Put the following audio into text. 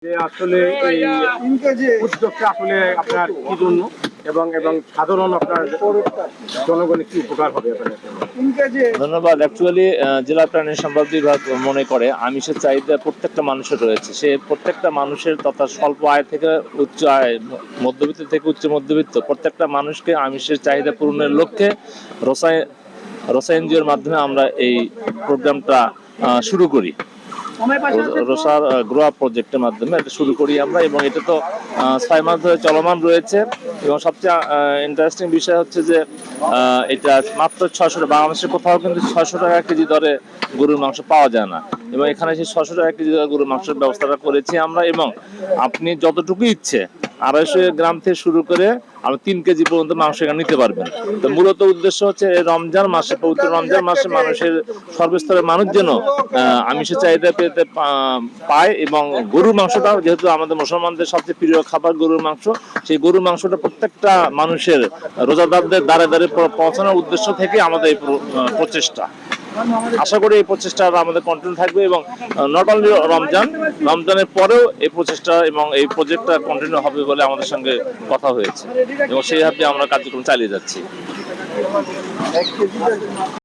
যে আসলে এই উদ্যোগটা আসলে আপনার কি জন্য এবং এবং সাধারণ আপনার জনগণের কি উপকার হবে আপনার? ধন্যবাদ। অ্যাকচুয়ালি জেলা প্রাণী সম্পদ বিভাগ মনে করে আমিষের চাহিদা প্রত্যেকটা মানুষের রয়েছে। সে প্রত্যেকটা মানুষের তথা স্বল্প আয় থেকে উচ্চ আয়, মধ্যবিত্ত থেকে উচ্চ মধ্যবিত্ত প্রত্যেকটা মানুষকে আমিষের চাহিদা পূরণের লক্ষ্যে রোসা এনজিওর মাধ্যমে আমরা এই প্রোগ্রামটা শুরু করি। রোসার গ্রো আপ প্রজেক্টের মাধ্যমে এটা শুরু করি আমরা, এবং এটা তো 6 মাস ধরে চলমান রয়েছে। এবং সবচেয়ে ইন্টারেস্টিং বিষয় হচ্ছে যে এটা মাত্র 600 টাকা, বাংলাদেশের কোথাও কিন্তু 600 টাকা কেজি দরে গরুর মাংস পাওয়া যায় না, এবং এখানে সেই 600 টাকা কেজি দরে গরুর মাংসের ব্যবস্থাটা করেছি আমরা। এবং আপনি যতটুকু ইচ্ছে 250 গ্রাম থেকে শুরু করে আপনি 3 কেজি পর্যন্ত মাংস এখানে নিতে পারবেন। তো মূলত উদ্দেশ্য হচ্ছে রমজান মাসে, পবিত্র রমজান মাসে মানুষের সর্বস্তরের মানুষ যেন আমিষের চাহিদা পেতে পায়, এবং গরুর মাংসটা যেহেতু আমাদের মুসলমানদের সবচেয়ে প্রিয় খাবার গরুর মাংস, সেই গরুর মাংসটা প্রত্যেকটা মানুষের রোজাদারদের দ্বারে দ্বারে পৌঁছানোর উদ্দেশ্য থেকে আমাদের এই প্রচেষ্টা। আশা করি এই প্রচেষ্টা আমাদের কন্টিনিউ থাকবে, এবং নট অনলি রমজানের পরেও এই প্রচেষ্টা এবং এই প্রজেক্টটা কন্টিনিউ হবে বলে আমাদের সঙ্গে কথা হয়েছে, এবং সেইভাবে আমরা কার্যক্রম চালিয়ে যাচ্ছি।